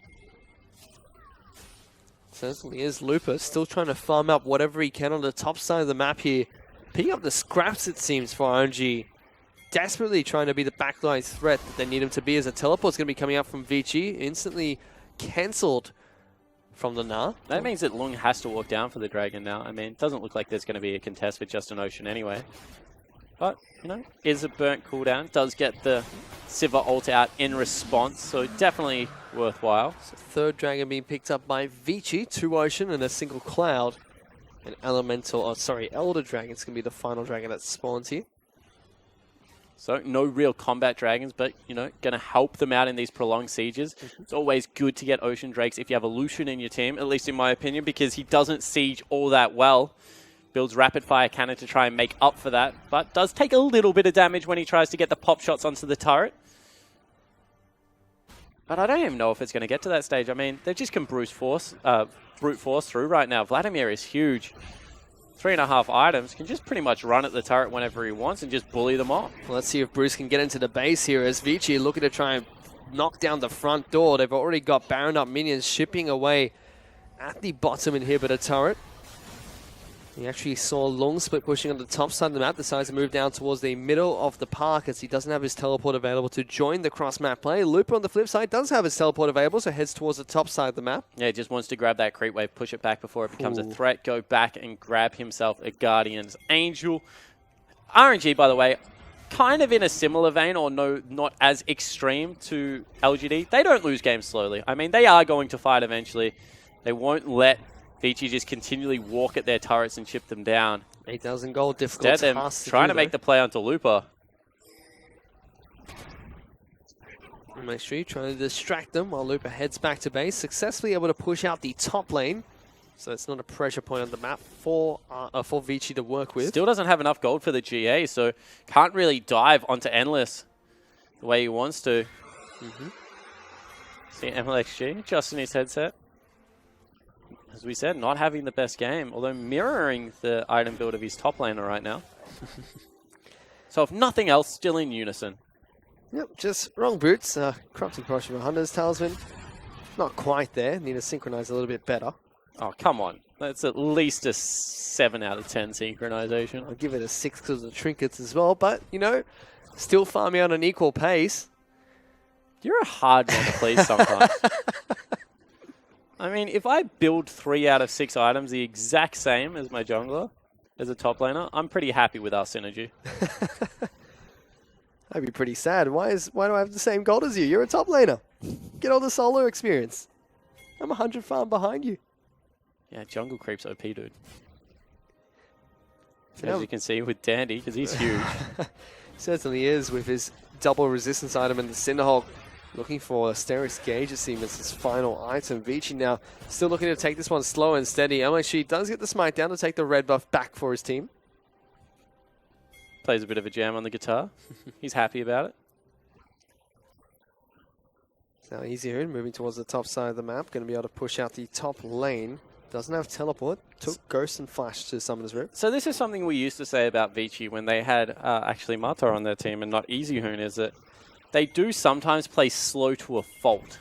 Certainly is. Looper still trying to farm up whatever he can on the top side of the map here. Picking up the scraps, it seems, for RNG. Desperately trying to be the backline threat that they need him to be, as a teleport's going to be coming out from Vici. Instantly cancelled from the Nah. That means that Lung has to walk down for the dragon now. I mean, it doesn't look like there's going to be a contest with Just an Ocean anyway. But, you know, is a burnt cooldown. Does get the Sivir ult out in response, so definitely worthwhile. So third dragon being picked up by Vici, 2 Ocean and a single Cloud. An Elder Dragon's going to be the final dragon that spawns here. So no real combat dragons, but, you know, going to help them out in these prolonged sieges. It's always good to get Ocean Drakes if you have a Lucian in your team, at least in my opinion, because he doesn't siege all that well. Builds rapid fire cannon to try and make up for that, but does take a little bit of damage when he tries to get the pop shots onto the turret. But I don't even know if it's going to get to that stage. I mean, they just can brute force through right now. Vladimir is huge. 3.5 items, can just pretty much run at the turret whenever he wants and just bully them off. Well, let's see if Bruce can get into the base here as Vici looking to try and knock down the front door. They've already got Baron up minions shipping away at the bottom inhibitor turret. We actually saw Long split pushing on the top side of the map, decides to move down towards the middle of the park as he doesn't have his teleport available to join the cross-map play. Looper on the flip side does have his teleport available, so heads towards the top side of the map. Yeah, just wants to grab that creep wave, push it back before it becomes a threat, go back and grab himself a Guardian's Angel. RNG, by the way, kind of in a similar vein, or no, not as extreme to LGD. They don't lose games slowly. I mean, they are going to fight eventually. They won't let Vici just continually walk at their turrets and chip them down. 8,000 gold, difficult Instead, task they're trying to make the play onto Looper. Make sure you're trying to distract them while Looper heads back to base. Successfully able to push out the top lane. So it's not a pressure point on the map for Vici to work with. Still doesn't have enough gold for the GA, so can't really dive onto Endless the way he wants to. See MLXG adjusting his headset. As we said, not having the best game, although mirroring the item build of his top laner right now. So if nothing else, still in unison. Yep, just wrong boots. Corrupting Potion of Hunter's Talisman. Not quite there. Need to synchronize a little bit better. Oh, come on. That's at least a 7 out of 10 synchronization. I'll give it a 6 because of the trinkets as well, but, you know, still farming on an equal pace. You're a hard one to please sometimes. I mean, if I build 3 out of 6 items the exact same as my jungler, as a top laner, I'm pretty happy with our synergy. That'd be pretty sad. Why do I have the same gold as you? You're a top laner. Get all the solo experience. I'm 100 farm behind you. Yeah, jungle creep's OP, dude. Yeah. As you can see with Dandy, because he's huge. Certainly is, with his double resistance item and the Cinderhulk Looking for Asterix Gauge, it seems, as his final item. Vici now still looking to take this one slow and steady. MLXG does get the smite down to take the red buff back for his team. Plays a bit of a jam on the guitar. He's happy about it. Now Easyhoon moving towards the top side of the map. Going to be able to push out the top lane. Doesn't have teleport. Took Ghost and Flash to Summoner's Rift. So this is something we used to say about Vici when they had actually Mata on their team and not Easyhoon, is that they do sometimes play slow to a fault.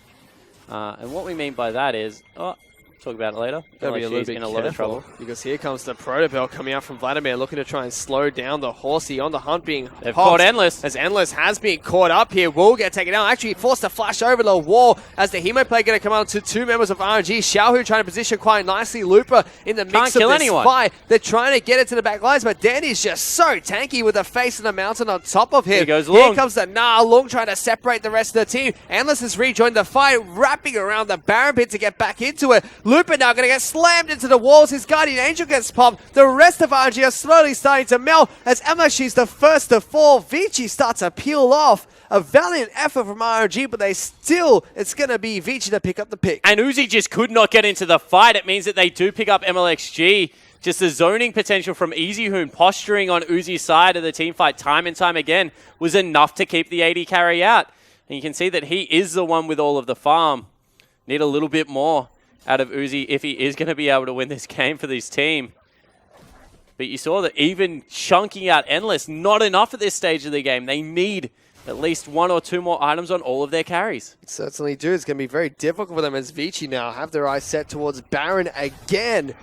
And what we mean by that is, talk about it later. Gotta be a little bit in a lot of trouble. Because here comes the Protobell coming out from Vladimir, looking to try and slow down the Horsey on the hunt, being They've caught Endless. As Endless has been caught up here, will get taken down. Actually forced to flash over the wall as the Hemo play going to come out to two members of RNG. Xiaohu trying to position quite nicely. Looper in the mix of this fight. They're trying to get it to the back lines, but Danny's just so tanky with the face of the mountain on top of him. Here goes Lung. Here comes the Lung trying to separate the rest of the team. Endless has rejoined the fight, wrapping around the Baron pit to get back into it. Looper now going to get slammed into the walls. His Guardian Angel gets popped. The rest of RNG are slowly starting to melt as MLXG is the first to fall. Vici starts to peel off. A valiant effort from RNG, but it's going to be Vici to pick up the pick. And Uzi just could not get into the fight. It means that they do pick up MLXG. Just the zoning potential from Easyhoon posturing on Uzi's side of the team fight time and time again was enough to keep the AD carry out. And you can see that he is the one with all of the farm. Need a little bit more out of Uzi if he is going to be able to win this game for this team. But you saw that even chunking out Endless, not enough at this stage of the game. They need at least one or two more items on all of their carries. Certainly do. It's going to be very difficult for them as Vici now have their eyes set towards Baron again.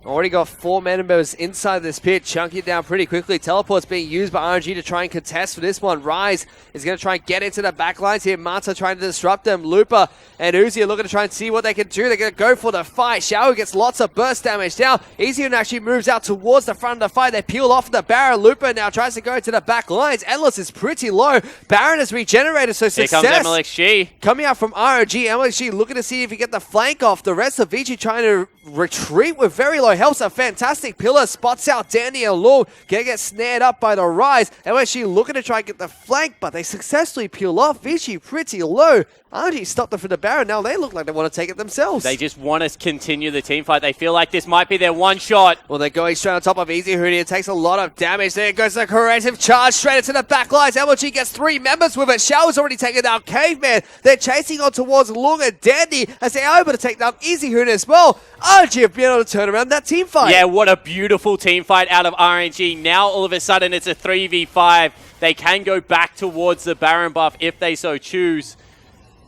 Already got 4 members inside this pit, chunking it down pretty quickly. Teleport's being used by RNG to try and contest for this one. Rise is going to try and get into the back lines here. Mata trying to disrupt them. Looper and Uzi are looking to try and see what they can do. They're going to go for the fight. Xiao gets lots of burst damage down. Easyhoon actually moves out towards the front of the fight. They peel off the Baron. Looper now tries to go to the back lines. Endless is pretty low. Baron has regenerated, so success. Here comes MLXG. Coming out from RNG. MLXG looking to see if he can get the flank off. The rest of Vici trying to retreat with very low health. A fantastic pillar spots out Danny and Lung. Gonna get snared up by the Rise. MLXG looking to try and get the flank, but they successfully peel off. Vici pretty low. RNG stopped them for the Baron. Now they look like they want to take it themselves. They just want to continue the team fight. They feel like this might be their one shot. Well, they're going straight on top of Easyhoon. It takes a lot of damage. There goes the corrective charge straight into the back lines. MLG gets 3 members with it. Xiao's already taken down Caveman. They're chasing on towards Lung and Dandy as they are able to take down Easyhoon as well. RNG have been able to turn around that team fight. Yeah, what a beautiful team fight out of RNG. Now all of a sudden it's a 3v5. They can go back towards the Baron buff if they so choose.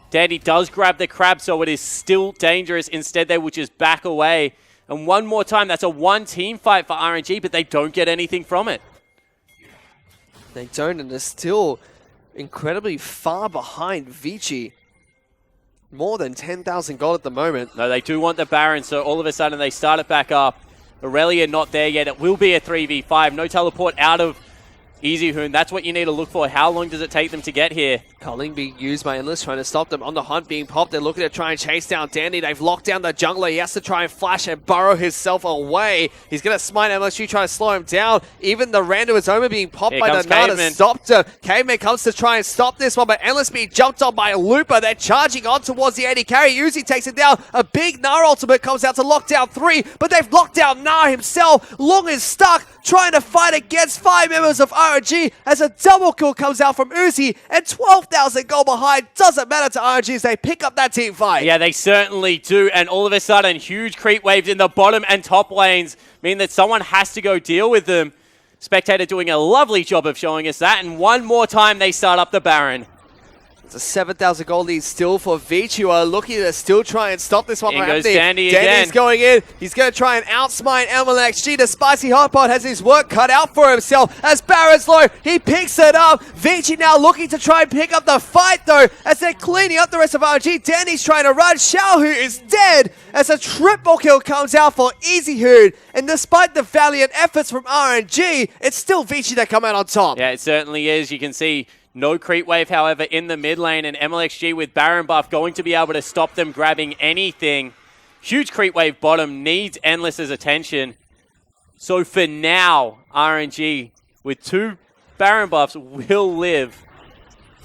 Dandy does grab the crab, so it is still dangerous. Instead, they will just back away. And one more time, that's a 1-team fight for RNG, but they don't get anything from it. They don't, and they're still incredibly far behind Vici. More than 10,000 gold at the moment. No, they do want the Baron, so all of a sudden they start it back up. Aurelia not there yet. It will be a 3v5. No teleport out of Easyhoon. That's what you need to look for. How long does it take them to get here? Culling being used by Endless, trying to stop them. On the hunt being popped. They're looking to try and chase down Dandy. They've locked down the jungler. He has to try and flash and burrow himself away. He's going to smite MLSU, trying to slow him down. Even the Rando is only being popped by the Nana. Stopped him. Caveman comes to try and stop this one, but Endless being jumped on by Looper. They're charging on towards the AD carry. Uzi takes it down. A big Nara ultimate comes out to lock down 3, but they've locked down Nara himself. Lung is stuck, trying to fight against 5 members of RNG as a double kill comes out from Uzi, and 12,000 gold behind. Doesn't matter to RNG as they pick up that team fight. Yeah, they certainly do, and all of a sudden, huge creep waves in the bottom and top lanes mean that someone has to go deal with them. Spectator doing a lovely job of showing us that, and one more time they start up the Baron. It's a 7,000 gold lead still for Vici, who are looking to still try and stop this one. In goes Dandy again. Dandy's going in. He's going to try and outsmite MLXG. The Spicy Hotpot has his work cut out for himself as Baron's low. He picks it up. Vici now looking to try and pick up the fight, though, as they're cleaning up the rest of RNG. Dandy's trying to run. Xiaohu is dead as a triple kill comes out for Easyhoon. And despite the valiant efforts from RNG, it's still Vici that come out on top. Yeah, it certainly is. You can see no creep wave, however, in the mid lane, and MLXG with Baron buff going to be able to stop them grabbing anything. Huge creep wave bottom, needs Endless's attention. So for now, RNG with 2 Baron buffs will live.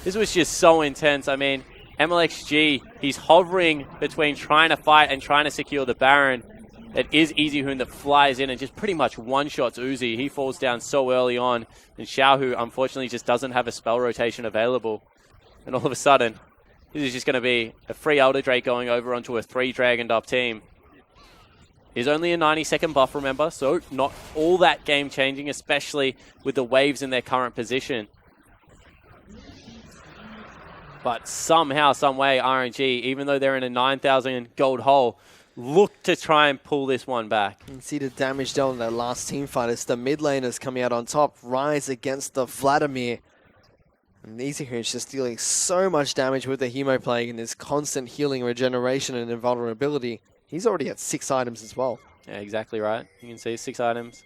This was just so intense. I mean, MLXG, he's hovering between trying to fight and trying to secure the Baron. It is EasyHoon that flies in and just pretty much one-shots Uzi. He falls down so early on. And Xiaohu, unfortunately, just doesn't have a spell rotation available. And all of a sudden, this is just going to be a free Elder Drake going over onto a 3-Dragoned-up team. Is only a 90-second buff, remember, so not all that game-changing, especially with the waves in their current position. But somehow, someway, RNG, even though they're in a 9,000 gold hole, look to try and pull this one back. You can see the damage done in that last team fight. It's the mid laners coming out on top. Rise against the Vladimir. And EasyHoon's just dealing so much damage with the Hemo Plague and his constant healing, regeneration, and invulnerability. He's already at 6 items as well. Yeah, exactly right. You can see 6 items.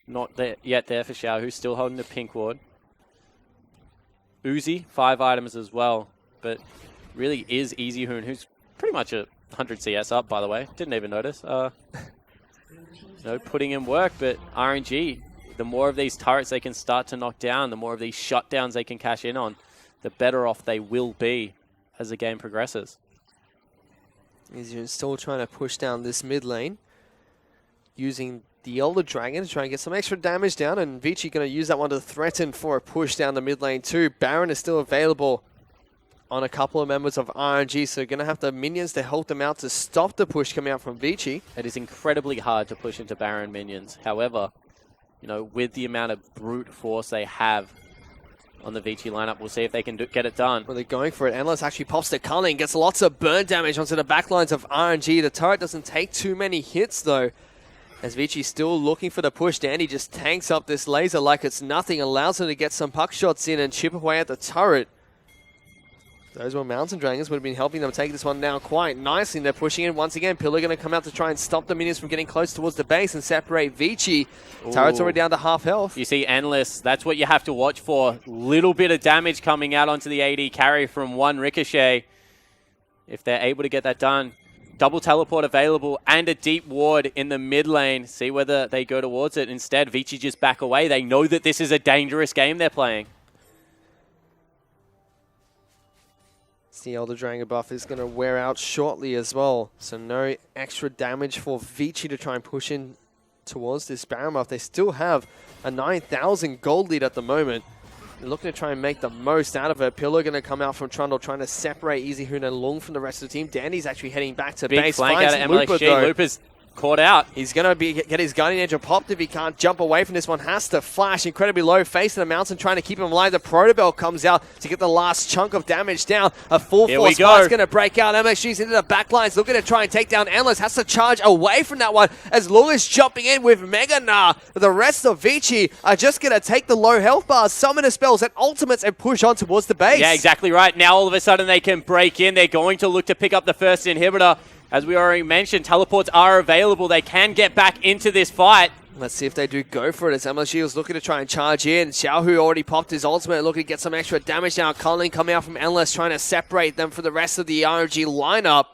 Not there, yet there for Xiao, who's still holding the pink ward. Uzi, 5 items as well. But really is EasyHoon, who's pretty much a 100 CS up, by the way. Didn't even notice. Putting in work, but RNG, the more of these turrets they can start to knock down, the more of these shutdowns they can cash in on, the better off they will be as the game progresses. EasyHoon still trying to push down this mid lane, using the Elder Dragon to try and get some extra damage down, and Vici going to use that one to threaten for a push down the mid lane too. Baron is still available on a couple of members of RNG, so going to have the minions to help them out to stop the push coming out from Vici. It is incredibly hard to push into Baron minions. However, with the amount of brute force they have on the Vici lineup, we'll see if they can get it done. Well, they're going for it. Endless actually pops the Culling, gets lots of burn damage onto the backlines of RNG. The turret doesn't take too many hits though, as Vici's still looking for the push. Dandy just tanks up this laser like it's nothing, allows him to get some puck shots in and chip away at the turret. Those were Mountain Dragons, would have been helping them take this one down quite nicely. And they're pushing in once again. Pillar going to come out to try and stop the minions from getting close towards the base and separate Vici. Turret's already down to half health. You see Endless, that's what you have to watch for. Little bit of damage coming out onto the AD carry from one Ricochet. If they're able to get that done. Double teleport available and a deep ward in the mid lane. See whether they go towards it. Instead, Vici just back away. They know that this is a dangerous game they're playing. The Elder Dragon buff is going to wear out shortly as well. So no extra damage for Vici to try and push in towards this Baron buff. They still have a 9,000 gold lead at the moment. They're looking to try and make the most out of it. Pillar going to come out from Trundle, trying to separate EasyHoon and Lung from the rest of the team. Dandy's actually heading back to big base. Flank out of Looper, MLXG. Looper's caught out. He's going to get his Guardian Angel popped if he can't jump away from this one. Has to flash incredibly low, facing the mountain, trying to keep him alive. The Protobell comes out to get the last chunk of damage down. A full force fight's going to break out. MXG's into the backlines, looking to try and take down Endless. Has to charge away from that one as Lung is jumping in with Mega Gnar. The rest of Vici are just going to take the low health bars, summon the spells and ultimates and push on towards the base. Yeah, exactly right. Now all of a sudden they can break in. They're going to look to pick up the first inhibitor. As we already mentioned, teleports are available. They can get back into this fight. Let's see if they do go for it, as MLG was looking to try and charge in. Xiaohu already popped his ultimate, looking to get some extra damage down. Culling coming out from Endless, trying to separate them from the rest of the RNG lineup.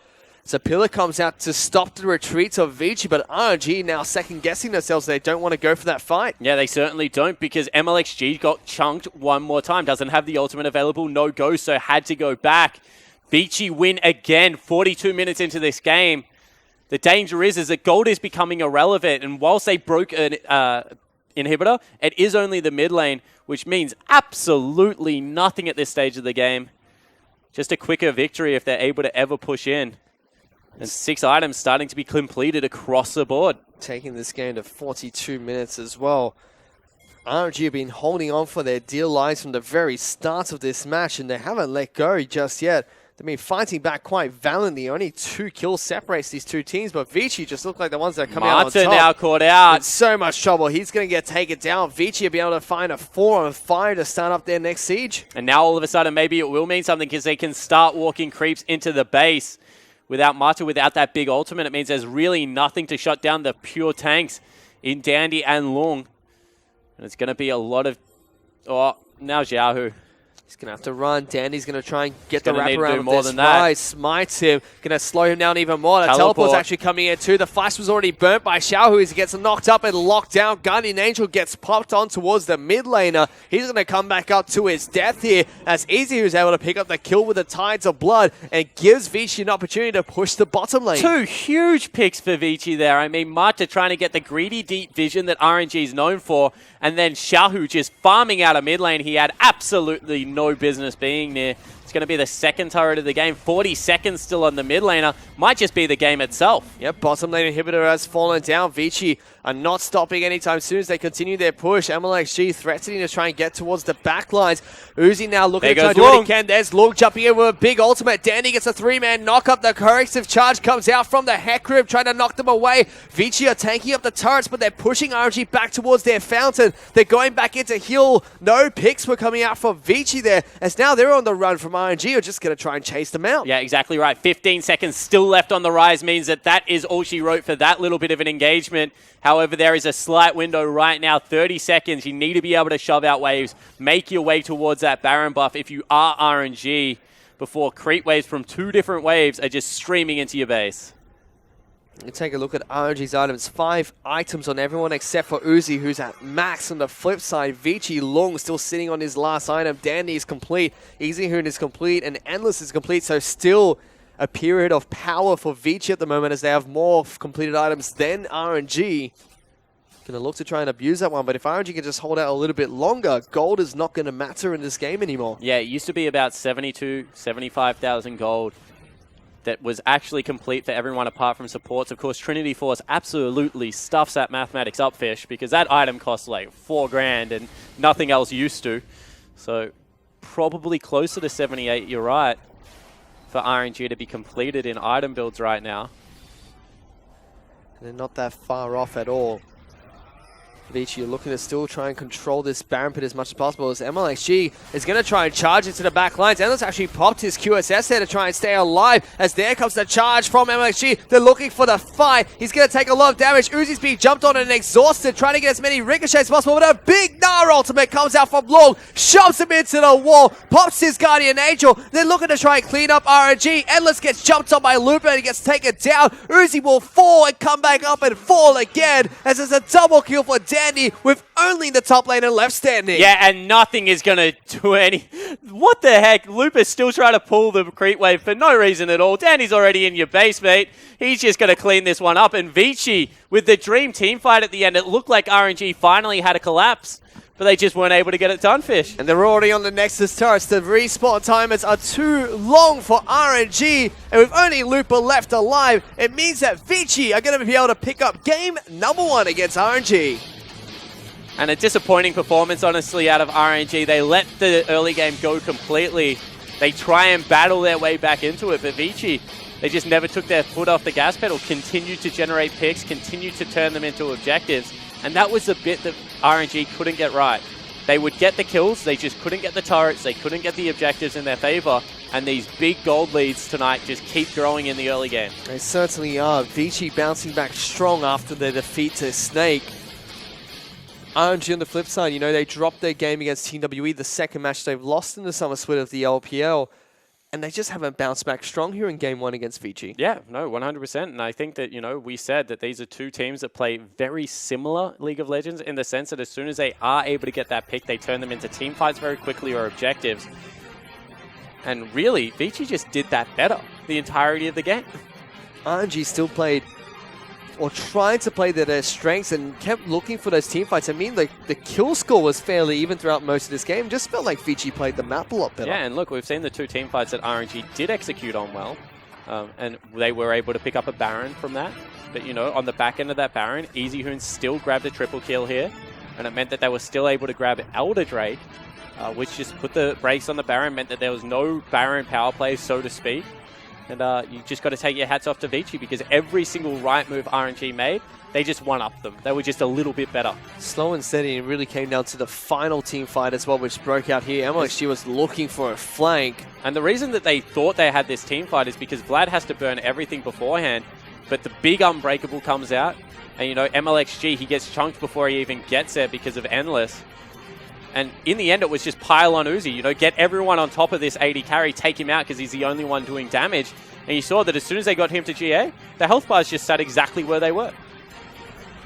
So Pillar comes out to stop the retreats of Vici, but RNG now second-guessing themselves. They don't want to go for that fight. Yeah, they certainly don't, because MLXG got chunked one more time. Doesn't have the ultimate available, no go, so had to go back. Vici win again, 42 minutes into this game. The danger is that gold is becoming irrelevant, and whilst they broke an inhibitor, it is only the mid lane, which means absolutely nothing at this stage of the game. Just a quicker victory if they're able to ever push in. And 6 items starting to be completed across the board. Taking this game to 42 minutes as well. RNG have been holding on for their dear lives from the very start of this match, and they haven't let go just yet. They've been fighting back quite valiantly. Only 2 kills separates these two teams, but Vici just look like the ones that are coming out on top. Martin now caught out. In so much trouble. He's going to get taken down. Vici will be able to find a 4-on-5 to start up their next siege. And now all of a sudden maybe it will mean something, because they can start walking creeps into the base. Without Matu, without that big ultimate, it means there's really nothing to shut down the pure tanks in Dandy and Lung. And it's going to be a lot of... Oh, now Xiaohu. He's going to have to run. Danny's going to try and get the wraparound more of this. than that. Right, smites him. Going to slow him down even more. The Teleport. teleport's actually coming in too. The flash was already burnt by Xiaohu as he gets knocked up and locked down. Guardian Angel gets popped on towards the mid laner. He's going to come back up to his death here as Easy, who's able to pick up the kill with the Tides of Blood and gives Vici an opportunity to push the bottom lane. 2 huge picks for Vici there. I mean, Marta trying to get the greedy deep vision that RNG is known for, and then Xiaohu just farming out of mid lane. He had absolutely no business being there. It's going to be the second turret of the game. 40 seconds still on the mid laner. Might just be the game itself. Yep, bottom lane inhibitor has fallen down. Vici are not stopping anytime soon as they continue their push. MLXG threatening to try and get towards the back lines. Uzi now looking to try and do what he can. There's Lung jumping in with a big ultimate. Danny gets a 3-man knock-up. The corrective charge comes out from the Heck Rib, trying to knock them away. Vici are tanking up the turrets, but they're pushing RNG back towards their fountain. They're going back into heal. No picks were coming out for Vici there, as now they're on the run from RNG. Are just going to try and chase them out. Yeah, exactly right. 15 seconds still left on the Rise means that is all she wrote for that little bit of an engagement. However, there is a slight window right now, 30 seconds. You need to be able to shove out waves, make your way towards that Baron buff if you are RNG before creep waves from 2 different waves are just streaming into your base. You take a look at RNG's items. 5 items on everyone except for Uzi, who's at max. On the flip side, Vici Lung still sitting on his last item. Dandy is complete. Easy Hoon is complete. And Endless is complete. So still a period of power for Vici at the moment as they have more completed items than RNG. Going to look to try and abuse that one. But if RNG can just hold out a little bit longer, gold is not going to matter in this game anymore. Yeah, it used to be about 75,000 gold. That was actually complete for everyone apart from supports. Of course, Trinity Force absolutely stuffs that mathematics up, Fish, because that item costs like $4,000 and nothing else used to. So probably closer to 78, you're right, for RNG to be completed in item builds right now. And they're not that far off at all. Vici, you're looking to still try and control this Baron pit as much as possible as MLXG is going to try and charge into the back lines. Endless actually popped his QSS there to try and stay alive as there comes the charge from MLXG. They're looking for the fight. He's going to take a lot of damage. Uzi's being jumped on and exhausted, trying to get as many ricochets as possible, but a big Nara ultimate comes out from Long, shoves him into the wall, pops his Guardian Angel. They're looking to try and clean up RNG. Endless gets jumped on by Looper and he gets taken down. Uzi will fall and come back up and fall again as there's a double kill for Dandy with only the top laner left standing. Yeah, and nothing is going to do any... What the heck? Looper's still trying to pull the creep wave for no reason at all. Danny's already in your base, mate. He's just going to clean this one up. And Vici, with the dream team fight at the end, it looked like RNG finally had a collapse, but they just weren't able to get it done, Fish. And they're already on the Nexus turrets. The respawn timers are too long for RNG, and with only Looper left alive, it means that Vici are going to be able to pick up game number 1 against RNG. And a disappointing performance, honestly, out of RNG. They let the early game go completely. They try and battle their way back into it, but Vici, they just never took their foot off the gas pedal, continued to generate picks, continued to turn them into objectives. And that was the bit that RNG couldn't get right. They would get the kills, they just couldn't get the turrets, they couldn't get the objectives in their favor, and these big gold leads tonight just keep growing in the early game. They certainly are. Vici bouncing back strong after their defeat to Snake. RNG on the flip side, you know, they dropped their game against TWE, the second match they've lost in the summer split of the LPL, and they just haven't bounced back strong here in game 1 against Vici. Yeah, no, 100%. And I think that, you know, we said that these are 2 teams that play very similar League of Legends in the sense that as soon as they are able to get that pick, they turn them into team fights very quickly or objectives. And really, Vici just did that better the entirety of the game. RNG still played, or tried to play their strengths and kept looking for those team fights. I mean, like, the kill score was fairly even throughout most of this game. Just felt like Vici played the map a lot better. Yeah, and look, we've seen the 2 team fights that RNG did execute on well, and they were able to pick up a Baron from that. But, you know, on the back end of that Baron, Easy Hoon still grabbed a triple kill here, and it meant that they were still able to grab Elder Drake, which just put the brakes on the Baron, meant that there was no Baron power play, so to speak. And you just got to take your hats off to Vici because every single right move RNG made, they just one-upped them. They were just a little bit better. Slow and steady, and it really came down to the final team fight as well, which broke out here. MLXG was looking for a flank. And the reason that they thought they had this team fight is because Vlad has to burn everything beforehand, but the big Unbreakable comes out, and you know, MLXG, he gets chunked before he even gets there because of Endless. And in the end, it was just pile on Uzi, you know, get everyone on top of this AD carry, take him out because he's the only one doing damage. And you saw that as soon as they got him to GA, the health bars just sat exactly where they were.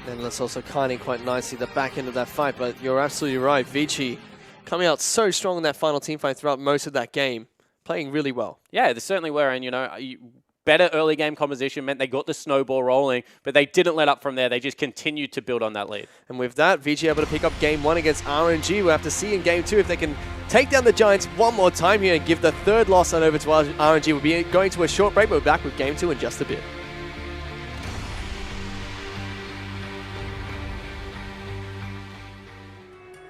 And that's also kiting quite nicely the back end of that fight, but you're absolutely right. Vici coming out so strong in that final team fight throughout most of that game, playing really well. Yeah, they certainly were, and you know, better early game composition meant they got the snowball rolling, but they didn't let up from there. They just continued to build on that lead. And with that, Vici able to pick up game 1 against RNG. We'll have to see in game 2 if they can take down the Giants one more time here and give the third loss on over to RNG. We'll be going to a short break, but we're back with game 2 in just a bit.